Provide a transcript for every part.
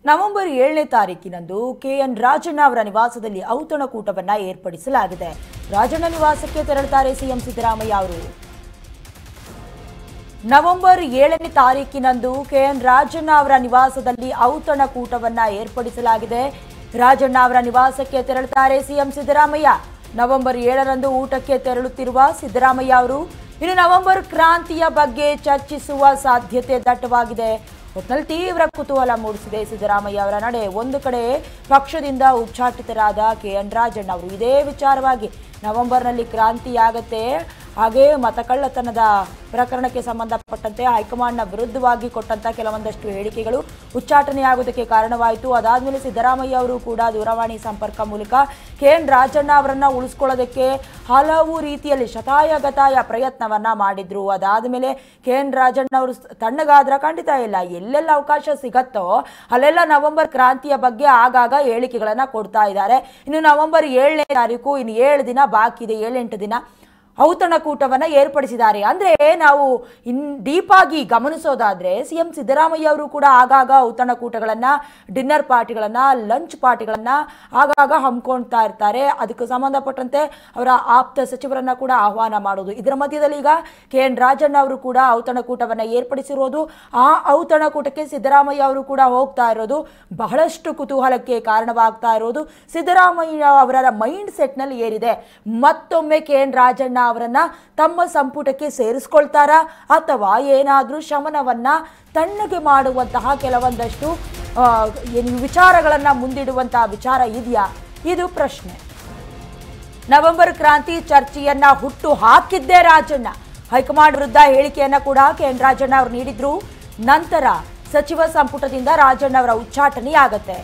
November 7ನೇ ತಾರೀಕಿನಂದು K N Rajanna ಅವರ ನಿವಾಸದಲ್ಲಿ ಔತಣಕೂಟವನ್ನು ಏರ್ಪಡಿಸಲಾಗಿದೆ. ರಾಜಣ್ಣ ನಿವಾಸಕ್ಕೆ ತೆರಳುತ್ತಾರೆ ಸಿಎಂ ಸಿದ್ದರಾಮಯ್ಯ ಅವರು. ನವೆಂಬರ್ 7ನೇ ತಾರೀಕಿನಂದು ಕೆಎನ್ ರಾಜಣ್ಣ ಅವರ ನಿವಾಸದಲ್ಲಿ ಔತಣಕೂಟವನ್ನು ಏರ್ಪಡಿಸಲಾಗಿದೆ. ರಾಜಣ್ಣ ಅವರ ನಿವಾಸಕ್ಕೆ ತೆರಳುತ್ತಾರೆ ಸಿಎಂ ಸಿದ್ದರಾಮಯ್ಯ. ನವೆಂಬರ್ 7ರಂದು ಊಟಕ್ಕೆ ತೆರಳುತ್ತಿರುವ ಸಿದ್ದರಾಮಯ್ಯ ಅವರು ಇನ್ನು ನವೆಂಬರ್ ಕ್ರಾಂತಿಯ ಬಗ್ಗೆ ಚರ್ಚಿಸುವ ಸಾಧ್ಯತೆ ದಟ್ಟವಾಗಿದೆ. ಒಟ್ನಲ್ಲಿ ತೀವ್ರ ಕುತೂಹಲ ಮೂಡಿಸಿದೆ ಸಿದ್ದರಾಮಯ್ಯ ಅವರ ನಡೆ. ಒಂದು ಕಡೆ ಪಕ್ಷದಿಂದ ಉಚ್ಚಾಟಿತರಾದ ಕೆಎನ್ ರಾಜಣ್ಣ ಅವರು ಇದೇ ವಿಚಾರವಾಗಿ ನವೆಂಬರ್ನಲ್ಲಿ ಕ್ರಾಂತಿಯಾಗತ್ತೆ, ಹಾಗೆ ಮತಕಳ್ಳತನದ ಪ್ರಕರಣಕ್ಕೆ ಸಂಬಂಧಪಟ್ಟಂತೆ ಹೈಕಮಾಂಡ್ನ ವಿರುದ್ಧವಾಗಿ ಕೊಟ್ಟಂತ ಕೆಲವೊಂದಷ್ಟು ಹೇಳಿಕೆಗಳು ಉಚ್ಚಾಟನೆಯಾಗುವುದಕ್ಕೆ ಕಾರಣವಾಯಿತು. ಅದಾದ್ಮೇಲೆ ಸಿದ್ದರಾಮಯ್ಯ ಅವರು ಕೂಡ ದೂರವಾಣಿ ಸಂಪರ್ಕ ಮೂಲಕ ಕೆಎನ್ ರಾಜಣ್ಣ ಅವರನ್ನ ಉಳಿಸ್ಕೊಳ್ಳೋದಕ್ಕೆ ಹಲವು ರೀತಿಯಲ್ಲಿ ಶತಾಯಗತಾಯ ಪ್ರಯತ್ನವನ್ನ ಮಾಡಿದ್ರು. ಅದಾದ್ಮೇಲೆ ಕೆಎನ್ ರಾಜಣ್ಣ ಅವರು ತಣ್ಣಗಾದ್ರ ಖಂಡಿತ ಇಲ್ಲ, ಎಲ್ಲೆಲ್ಲ ಅವಕಾಶ ಸಿಗತ್ತೋ ಅಲ್ಲೆಲ್ಲ ನವೆಂಬರ್ ಕ್ರಾಂತಿಯ ಬಗ್ಗೆ ಆಗಾಗ ಹೇಳಿಕೆಗಳನ್ನ ಕೊಡ್ತಾ ಇದ್ದಾರೆ. ಇನ್ನು ನವೆಂಬರ್ 7ನೇ ತಾರೀಕು ಇನ್ನು 7 ದಿನ ಬಾಕಿ ಇದೆ, 7-8 ದಿನ ಔತಣಕೂಟವನ್ನು ಏರ್ಪಡಿಸಿದ್ದಾರೆ. ಅಂದರೆ ನಾವು ಡೀಪ್ ಆಗಿ ಗಮನಿಸೋದಾದ್ರೆ ಸಿಎಂ ಸಿದ್ದರಾಮಯ್ಯ ಅವರು ಕೂಡ ಆಗಾಗ ಔತಣಕೂಟಗಳನ್ನು, ಡಿನ್ನರ್ ಪಾರ್ಟಿಗಳನ್ನು, ಲಂಚ್ ಪಾರ್ಟಿಗಳನ್ನು ಆಗಾಗ ಹಮ್ಮಿಕೊಳ್ತಾ ಇರ್ತಾರೆ. ಅದಕ್ಕೆ ಸಂಬಂಧಪಟ್ಟಂತೆ ಅವರ ಆಪ್ತ ಸಚಿವರನ್ನ ಕೂಡ ಆಹ್ವಾನ ಮಾಡೋದು. ಇದರ ಮಧ್ಯದಲ್ಲಿ ಈಗ ಕೆಎನ್ ರಾಜಣ್ಣ ಅವರು ಕೂಡ ಔತಣಕೂಟವನ್ನು ಏರ್ಪಡಿಸಿರೋದು, ಆ ಔತಣಕೂಟಕ್ಕೆ ಸಿದ್ದರಾಮಯ್ಯ ಅವರು ಕೂಡ ಹೋಗ್ತಾ ಇರೋದು ಬಹಳಷ್ಟು ಕುತೂಹಲಕ್ಕೆ ಕಾರಣವಾಗ್ತಾ ಇರೋದು. ಸಿದ್ದರಾಮಯ್ಯ ಅವರ ಮೈಂಡ್ ಸೆಟ್ನಲ್ಲಿ ಏರಿದೆ. ಮತ್ತೊಮ್ಮೆ ಕೆಎನ್ ರಾಜಣ್ಣ ಅವರನ್ನ ತಮ್ಮ ಸಂಪುಟಕ್ಕೆ ಸೇರಿಸಿಕೊಳ್ತಾರಾ ಅಥವಾ ಏನಾದರೂ ಶಮನವನ್ನ ತಣ್ಣಗೆ ಮಾಡುವಂತಹ ಕೆಲವೊಂದಷ್ಟು ವಿಚಾರಗಳನ್ನ ಮುಂದಿಡುವಂತಹ ವಿಚಾರ ಇದೆಯಾ? ಇದು ಪ್ರಶ್ನೆ. ನವೆಂಬರ್ ಕ್ರಾಂತಿ ಚರ್ಚೆಯನ್ನ ಹುಟ್ಟು ಹಾಕಿದ್ದೇ ರಾಜಣ್ಣ. ಹೈಕಮಾಂಡ್ ವಿರುದ್ಧ ಹೇಳಿಕೆಯನ್ನ ಕೂಡ ಕೆಎನ್ ರಾಜಣ್ಣ ಅವರು ನೀಡಿದ್ರು. ನಂತರ ಸಚಿವ ಸಂಪುಟದಿಂದ ರಾಜಣ್ಣ ಅವರ ಉಚ್ಚಾಟನೆಯಾಗತ್ತೆ.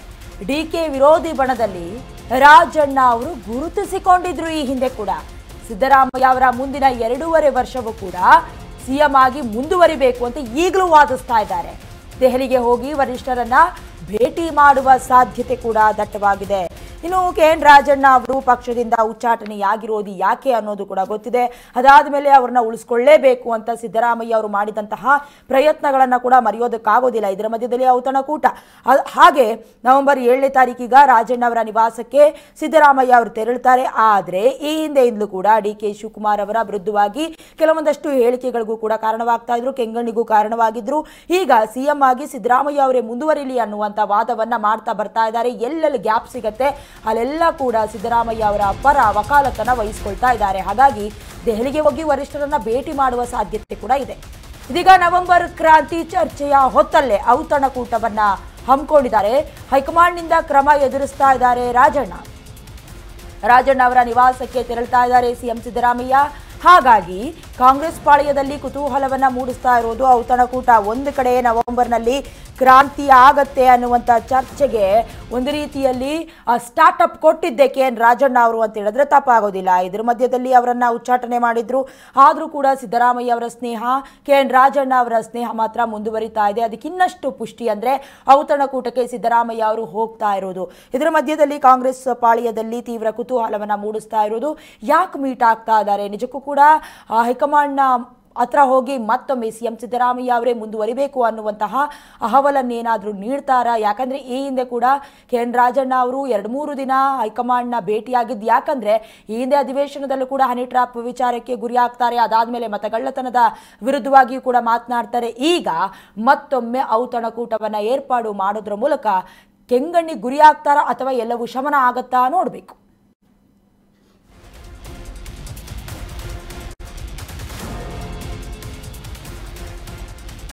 ಡಿಕೆ ವಿರೋಧಿ ಬಣದಲ್ಲಿ ರಾಜಣ್ಣ ಅವರು ಗುರುತಿಸಿಕೊಂಡಿದ್ರು ಈ ಹಿಂದೆ ಕೂಡ. ಸಿದ್ದರಾಮಯ್ಯ ಅವರ ಮುಂದಿನ 2.5 ವರ್ಷವೂ ಕೂಡ ಸಿಎಂ ಆಗಿ ಮುಂದುವರಿಬೇಕು ಅಂತ ಈಗಲೂ ವಾದಿಸ್ತಾ ಇದ್ದಾರೆ. ದೆಹಲಿಗೆ ಹೋಗಿ ವರಿಷ್ಠರನ್ನ ಭೇಟಿ ಮಾಡುವ ಸಾಧ್ಯತೆ ಕೂಡ ದಟ್ಟವಾಗಿದೆ. ಇನ್ನು ಕೆಎನ್ ರಾಜಣ್ಣ ಅವರು ಪಕ್ಷದಿಂದ ಉಚ್ಚಾಟನೆಯಾಗಿರೋದು ಯಾಕೆ ಅನ್ನೋದು ಕೂಡ ಗೊತ್ತಿದೆ. ಅದಾದ ಮೇಲೆ ಅವ್ರನ್ನ ಉಳಿಸ್ಕೊಳ್ಳೇಬೇಕು ಅಂತ ಸಿದ್ದರಾಮಯ್ಯ ಅವರು ಮಾಡಿದಂತಹ ಪ್ರಯತ್ನಗಳನ್ನು ಕೂಡ ಮರೆಯೋದಕ್ಕಾಗೋದಿಲ್ಲ. ಇದರ ಮಧ್ಯದಲ್ಲಿ ಔತಣಕೂಟ. ಹಾಗೆ ನವೆಂಬರ್ 7ನೇ ತಾರೀಕೀಗ ರಾಜಣ್ಣ ಅವರ ನಿವಾಸಕ್ಕೆ ಸಿದ್ದರಾಮಯ್ಯ ಅವರು ತೆರಳುತ್ತಾರೆ. ಆದರೆ ಈ ಹಿಂದೆಯಿಂದಲೂ ಕೂಡ ಡಿಕೆ ಶಿವಕುಮಾರ್ ಅವರ ವಿರುದ್ಧವಾಗಿ ಕೆಲವೊಂದಷ್ಟು ಹೇಳಿಕೆಗಳಿಗೂ ಕೂಡ ಕಾರಣವಾಗ್ತಾ ಇದ್ರು, ಕೆಂಗಣ್ಣಿಗೂ ಕಾರಣವಾಗಿದ್ರು. ಈಗ ಸಿಎಂ ಆಗಿ ಸಿದ್ದರಾಮಯ್ಯ ಅವರೇ ಮುಂದುವರಿಲಿ ಅನ್ನುವಂಥ ವಾದವನ್ನ ಮಾಡ್ತಾ ಬರ್ತಾ ಇದ್ದಾರೆ. ಎಲ್ಲೆಲ್ಲಿ ಗ್ಯಾಪ್ ಸಿಗತ್ತೆ ಅಲ್ಲೆಲ್ಲ ಕೂಡ ಸಿದ್ದರಾಮಯ್ಯ ಅವರ ಪರ ವಕಾಲತನ ವಹಿಸಿಕೊಳ್ತಾ ಇದ್ದಾರೆ. ಹಾಗಾಗಿ ದೆಹಲಿಗೆ ಹೋಗಿ ವರಿಷ್ಠರನ್ನ ಭೇಟಿ ಮಾಡುವ ಸಾಧ್ಯತೆ ಕೂಡ ಇದೆ. ಇದೀಗ ನವೆಂಬರ್ ಕ್ರಾಂತಿ ಚರ್ಚೆಯ ಹೊತ್ತಲ್ಲೇ ಔತಣಕೂಟವನ್ನ ಹಮ್ಮಿಕೊಂಡಿದ್ದಾರೆ. ಹೈಕಮಾಂಡ್ನಿಂದ ಕ್ರಮ ಎದುರಿಸ್ತಾ ಇದ್ದಾರೆ ರಾಜಣ್ಣ. ರಾಜಣ್ಣ ಅವರ ನಿವಾಸಕ್ಕೆ ತೆರಳುತ್ತಾ ಇದ್ದಾರೆ ಸಿಎಂ ಸಿದ್ದರಾಮಯ್ಯ. ಹಾಗಾಗಿ ಕಾಂಗ್ರೆಸ್ ಪಾಳ್ಯದಲ್ಲಿ ಕುತೂಹಲವನ್ನ ಮೂಡಿಸ್ತಾ ಇರೋದು ಔತಣಕೂಟ. ಒಂದು ಕಡೆ ನವೆಂಬರ್ನಲ್ಲಿ ಕ್ರಾಂತಿ ಆಗತ್ತೆ ಅನ್ನುವಂಥ ಚರ್ಚೆಗೆ ಒಂದು ರೀತಿಯಲ್ಲಿ ಸ್ಟಾರ್ಟ್ಅಪ್ ಕೊಟ್ಟಿದ್ದೆ ಕೆಎನ್ ರಾಜಣ್ಣ ಅವರು ಅಂತ ಹೇಳಿದ್ರೆ ತಪ್ಪಾಗೋದಿಲ್ಲ. ಇದ್ರ ಮಧ್ಯದಲ್ಲಿ ಅವರನ್ನ ಉಚ್ಚಾಟನೆ ಮಾಡಿದ್ರು. ಆದರೂ ಕೂಡ ಸಿದ್ದರಾಮಯ್ಯ ಅವರ ಸ್ನೇಹ, ಕೆಎನ್ ರಾಜಣ್ಣ ಅವರ ಸ್ನೇಹ ಮಾತ್ರ ಮುಂದುವರಿತಾ ಇದೆ. ಅದಕ್ಕೆ ಇನ್ನಷ್ಟು ಪುಷ್ಟಿ ಅಂದ್ರೆ ಔತಣಕೂಟಕ್ಕೆ ಸಿದ್ದರಾಮಯ್ಯ ಅವರು ಹೋಗ್ತಾ ಇರೋದು. ಇದರ ಮಧ್ಯದಲ್ಲಿ ಕಾಂಗ್ರೆಸ್ ಪಾಳ್ಯದಲ್ಲಿ ತೀವ್ರ ಕುತೂಹಲವನ್ನ ಮೂಡಿಸ್ತಾ ಇರೋದು. ಯಾಕೆ ಮೀಟ್ ಆಗ್ತಾ ಇದ್ದಾರೆ? ನಿಜಕ್ಕೂ ಕೂಡ ಹೈಕಮಾಂಡ್ನ ಹತ್ರ ಹೋಗಿ ಮತ್ತೊಮ್ಮೆ ಸಿಎಂ ಸಿದ್ದರಾಮಯ್ಯ ಅವರೇ ಮುಂದುವರಿಬೇಕು ಅನ್ನುವಂತಹ ಅಹವಲನ್ನೇನಾದರೂ ನೀಡ್ತಾರಾ? ಯಾಕಂದ್ರೆ ಈ ಹಿಂದೆ ಕೂಡ ಕೆಎನ್ ರಾಜಣ್ಣ ಅವರು 2-3 ದಿನ ಹೈಕಮಾಂಡ್ನ ಭೇಟಿಯಾಗಿದ್ದು. ಯಾಕಂದ್ರೆ ಈ ಹಿಂದೆ ಅಧಿವೇಶನದಲ್ಲೂ ಕೂಡ ಹನಿ ಟ್ರಾಪ್ ವಿಚಾರಕ್ಕೆ ಗುರಿ ಆಗ್ತಾರೆ. ಅದಾದ್ಮೇಲೆ ಮತಗಳ್ಳತನದ ವಿರುದ್ಧವಾಗಿಯೂ ಕೂಡ ಮಾತನಾಡ್ತಾರೆ. ಈಗ ಮತ್ತೊಮ್ಮೆ ಔತಣಕೂಟವನ್ನ ಏರ್ಪಾಡು ಮಾಡೋದ್ರ ಮೂಲಕ ಕೆಂಗಣ್ಣಿ ಗುರಿ ಆಗ್ತಾರಾ ಅಥವಾ ಎಲ್ಲವೂ ಶಮನ ಆಗತ್ತಾ ನೋಡಬೇಕು.